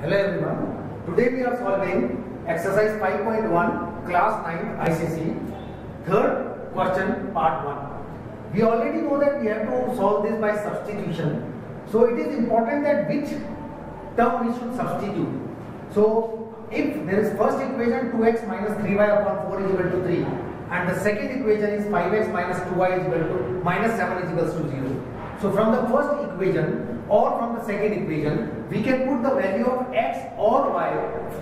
Hello everyone. Today we are solving exercise 5.1 class 9 ICC third question part 1. We already know that we have to solve this by substitution. So it is important that which term we should substitute. So if there is first equation 2x minus 3y upon 4 is equal to 3 and the second equation is 5x minus 2y is equal to minus 7 is equals to 0. So from the first equation or from the second equation, we can put the value of x or y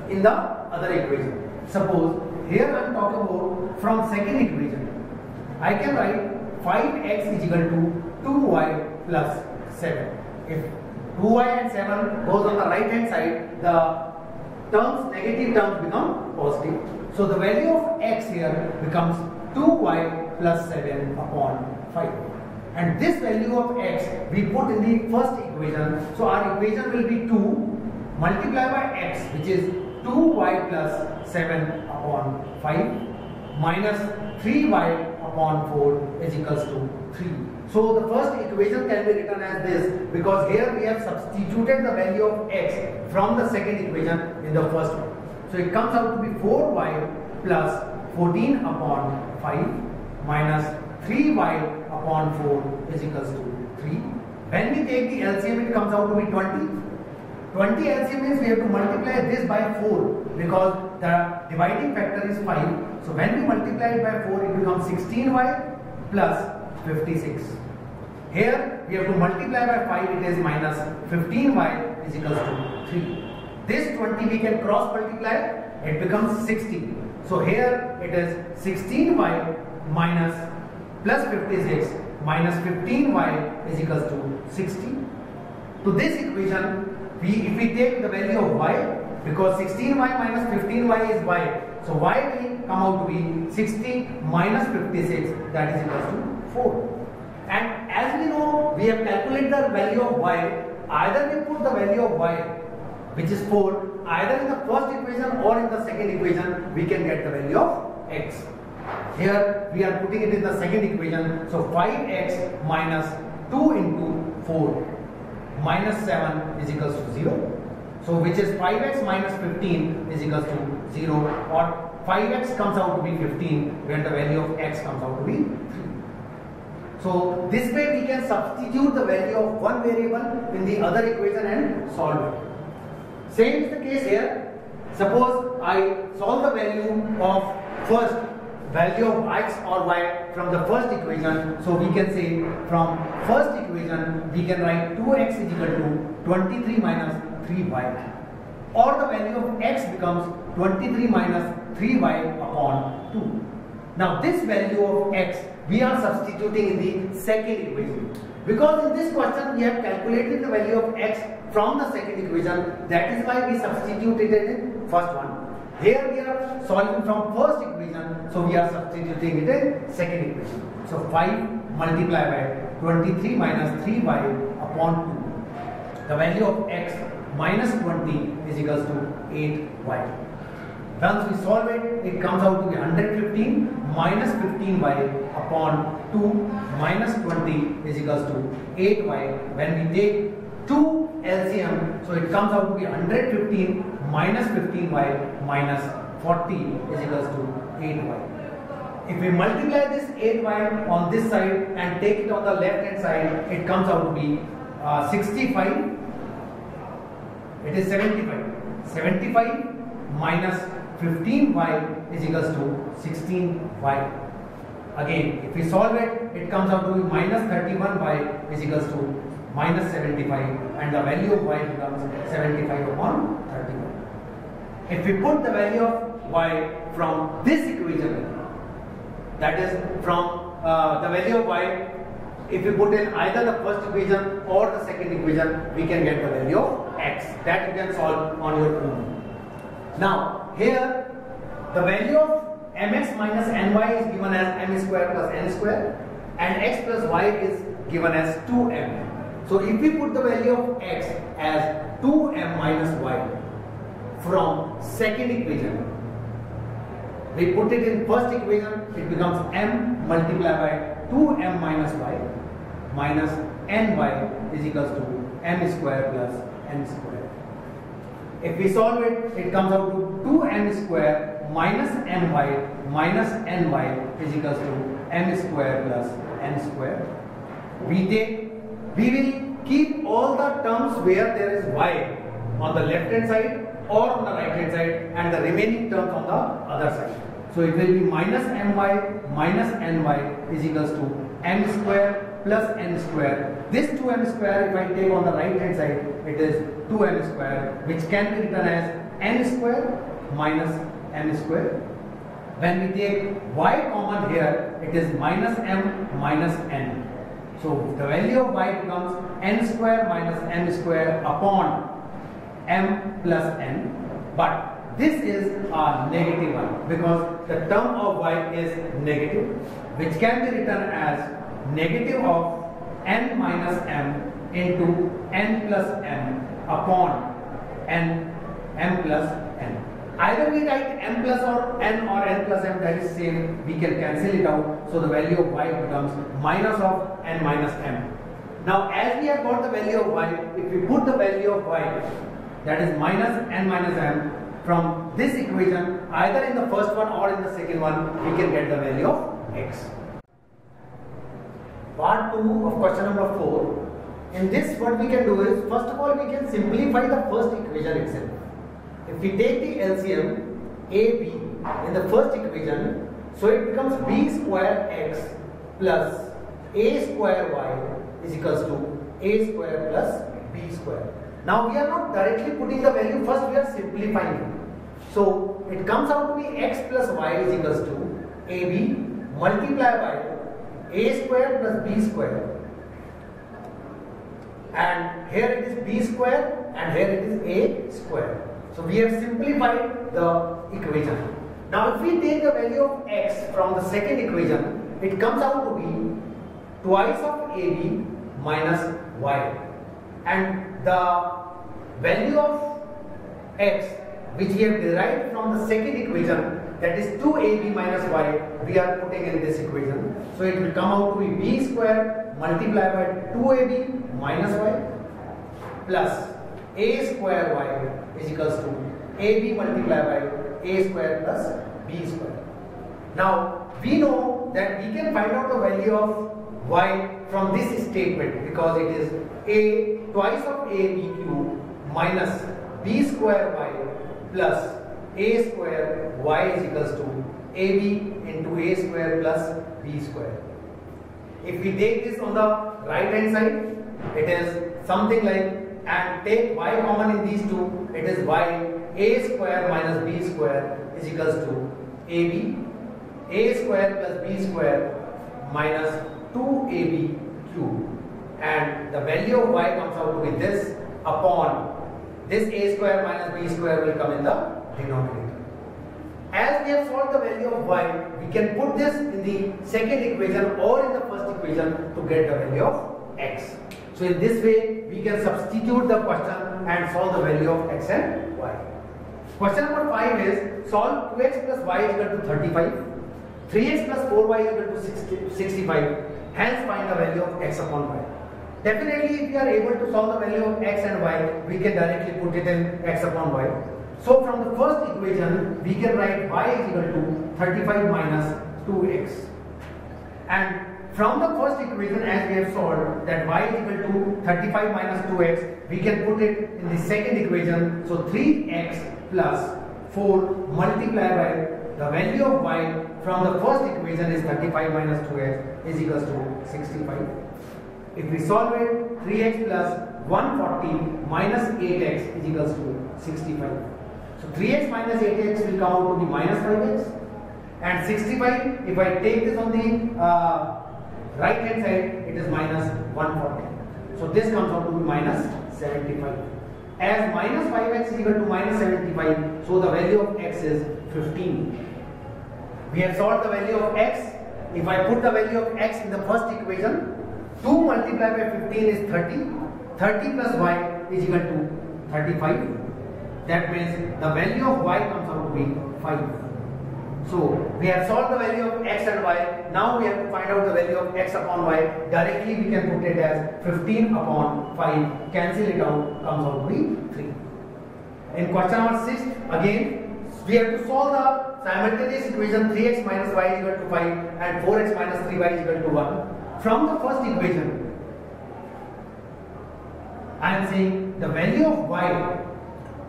in the other equation. Suppose here I am talking about from second equation. I can write 5x is equal to 2y plus 7. If 2y and 7 goes on the right hand side, the terms, negative terms become positive. So the value of x here becomes 2y plus 7 upon 5. And this value of x we put in the first equation. So our equation will be 2 multiplied by x, which is 2y plus 7 upon 5 minus 3y upon 4 is equals to 3. So the first equation can be written as this because here we have substituted the value of x from the second equation in the first one. So it comes out to be 4y plus 14 upon 5 minus 3y upon 4 is equals to 3. When we take the LCM, it comes out to be 20. 20 LCM means we have to multiply this by 4 because the dividing factor is 5. So when we multiply it by 4, it becomes 16y plus 56. Here we have to multiply by 5, it is minus 15y is equals to 3. This 20 we can cross multiply, it becomes 60. So here it is 16y minus plus 56 minus 15y is equals to 60. To this equation, if we take the value of y, because 16y minus 15y is y, so y will come out to be 60 minus 56, that is equals to 4. And as we know, we have calculated the value of y, either we put the value of y, which is 4, either in the first equation or in the second equation, we can get the value of x. Here we are putting it in the second equation. So 5x minus 2 into 4 minus 7 is equals to 0. So which is 5x minus 15 is equals to 0, or 5x comes out to be 15 when the value of x comes out to be 3. So this way we can substitute the value of one variable in the other equation and solve it. Same is the case here. Suppose I solve the value of first value of x or y from the first equation. So we can say from first equation we can write 2x is equal to 23 minus 3y, or the value of x becomes 23 minus 3y upon 2. Now this value of x we are substituting in the second equation, because in this question we have calculated the value of x from the second equation. That is why we substituted it in first one. Here we are solving from first equation, so we are substituting it in second equation. So 5 multiplied by 23 minus 3y upon 2. The value of x minus 20 is equals to 8y. Once we solve it, it comes out to be 115 minus 15y upon 2 minus 20 is equals to 8y. When we take 2 LCM, so it comes out to be 115 minus 15y minus 40 is equals to 8y. If we multiply this 8y on this side and take it on the left hand side, it comes out to be 65. It is 75. 75 minus 15y is equals to 16y. Again, if we solve it, it comes out to be minus 31y is equals to minus 75, and the value of y becomes 75 upon 31. If we put the value of y from this equation, that is from the value of y, if we put in either the first equation or the second equation, we can get the value of x. That you can solve on your own. Now here the value of mx minus ny is given as m square plus n square, and x plus y is given as 2m. So if we put the value of x as 2m minus y from second equation, we put it in first equation, it becomes m multiplied by 2m minus y minus ny is equals to m square plus n square. If we solve it, it comes out to 2m square minus ny is equals to m square plus n square. We will keep all the terms where there is y on the left hand side or on the right hand side and the remaining terms on the other side. So it will be minus my minus ny is equals to m square plus n square. This 2m square, if I take on the right hand side, it is 2m square, which can be written as n square minus m square. When we take y common here, it is minus m minus n. So the value of y becomes n square minus m square upon m plus n. But this is a negative one because the term of y is negative, which can be written as negative of n minus m into n plus m upon m plus n. Either we write m plus or n plus m, that is same, we can cancel it out. So the value of y becomes minus of n minus m. Now as we have got the value of y, if we put the value of y, that is minus n minus m, from this equation, either in the first one or in the second one, we can get the value of x. Part 2 of question number 4. In this, what we can do is, first of all, we can simplify the first equation itself. If we take the LCM AB in the first equation, so it becomes b square x plus a square y is equals to a square plus b square. Now we are not directly putting the value, first we are simplifying it. So it comes out to be x plus y is equals to AB multiplied by a square plus b square, and here it is b square and here it is a square. So we have simplified the equation. Now if we take the value of x from the second equation, it comes out to be twice of AB minus y, and the value of x which we have derived from the second equation, that is 2ab minus y, we are putting in this equation. So it will come out to be b square multiplied by 2ab minus y plus a square y is equals to ab multiplied by a square plus b square. Now we know that we can find out the value of y from this statement because it is a twice of ab cube minus b square y plus a square y is equals to ab into a square plus b square. If we take this on the right hand side, it is something like, and take y common in these two, it is y a square minus b square is equals to ab a square plus b square minus 2ab cube, and the value of y comes out to be this upon this a square minus b square will come in the denominator. As we have solved the value of y, we can put this in the second equation or in the first equation to get the value of x. So in this way, we can substitute the question and solve the value of x and y. Question number 5 is, solve 2x plus y is equal to 35, 3x plus 4y is equal to 65, hence find the value of x upon y. Definitely, if we are able to solve the value of x and y, we can directly put it in x upon y. So from the first equation, we can write y is equal to 35 minus 2x. And from the first equation, as we have solved that y is equal to 35 minus 2x, we can put it in the second equation. So 3x plus 4 multiplied by the value of y from the first equation is 35 minus 2x is equals to 65. If we solve it, 3x plus 140 minus 8x is equals to 65. So 3x minus 8x will come out to be minus 5x, and 65, if I take this on the right hand side, it is minus 140. So this comes out to be minus 75. As minus 5x is equal to minus 75, so the value of x is 15. We have solved the value of x. If I put the value of x in the first equation, 2 multiplied by 15 is 30. 30 plus y is equal to 35. That means the value of y comes out to be 5. So we have solved the value of x and y. Now we have to find out the value of x upon y. Directly we can put it as 15 upon 5. Cancel it out, comes out to be 3. In question number 6, again, we have to solve the simultaneous equation 3x minus y is equal to 5 and 4x minus 3y is equal to 1. From the first equation, I am saying the value of y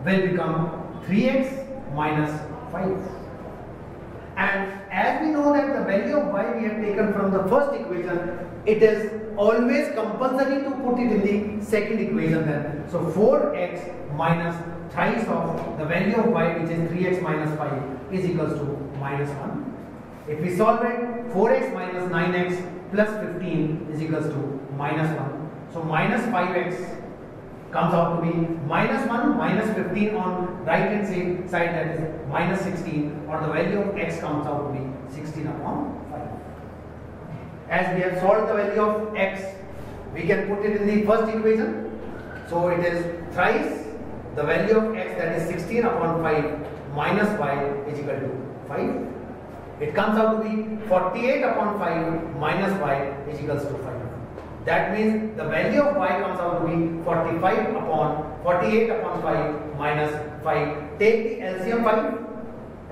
will become 3x minus 5. And as we know that the value of y we have taken from the first equation, it is always compulsory to put it in the second equation then. So 4x minus thrice of the value of y, which is 3x minus 5, is equals to minus 1. If we solve it, 4x minus 9x plus 15 is equals to minus 1. So minus 5x comes out to be minus 1 minus 15 on right hand side, that is minus 16, or the value of x comes out to be 16 upon 5. As we have solved the value of x, we can put it in the first equation. So it is thrice the value of x, that is 16 upon 5 minus y, is equal to 5. It comes out to be 48 upon 5 minus y is equals to 5. That means the value of y comes out to be 48 upon 5 minus 5. Take the LCM 5.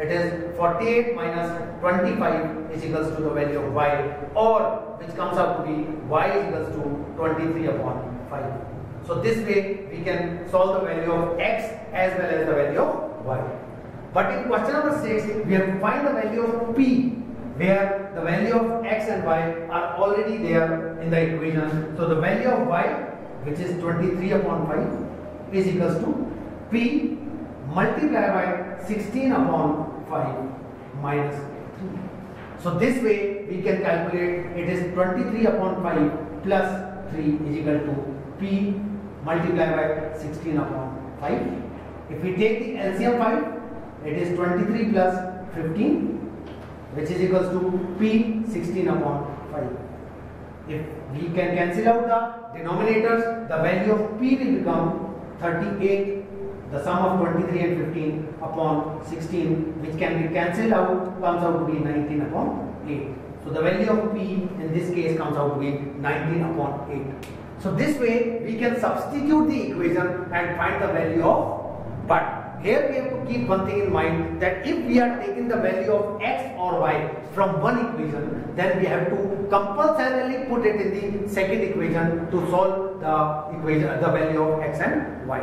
It is 48 minus 25 is equals to the value of y, or which comes out to be y is equals to 23 upon 5. So this way we can solve the value of x as well as the value of y. But in question number 6, we have to find the value of p, where the value of x and y are already there in the equation. So the value of y, which is 23 upon 5, is equals to p multiplied by 16 upon 5 minus 3. So this way we can calculate it is 23 upon 5 plus 3 is equal to p multiplied by 16 upon 5. If we take the LCM 5, it is 23 plus 15, which is equals to p 16 upon 5. If we can cancel out the denominators, the value of p will become 38. The sum of 23 and 15 upon 16, which can be cancelled out, comes out to be 19 upon 8. So the value of p in this case comes out to be 19 upon 8. So this way we can substitute the equation and find the value of, but here we have to keep one thing in mind, that if we are taking the value of x or y from one equation, then we have to compulsorily put it in the second equation to solve the equation, the value of x and y.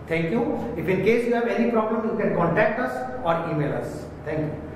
Thank you. If in case you have any problem, you can contact us or email us. Thank you.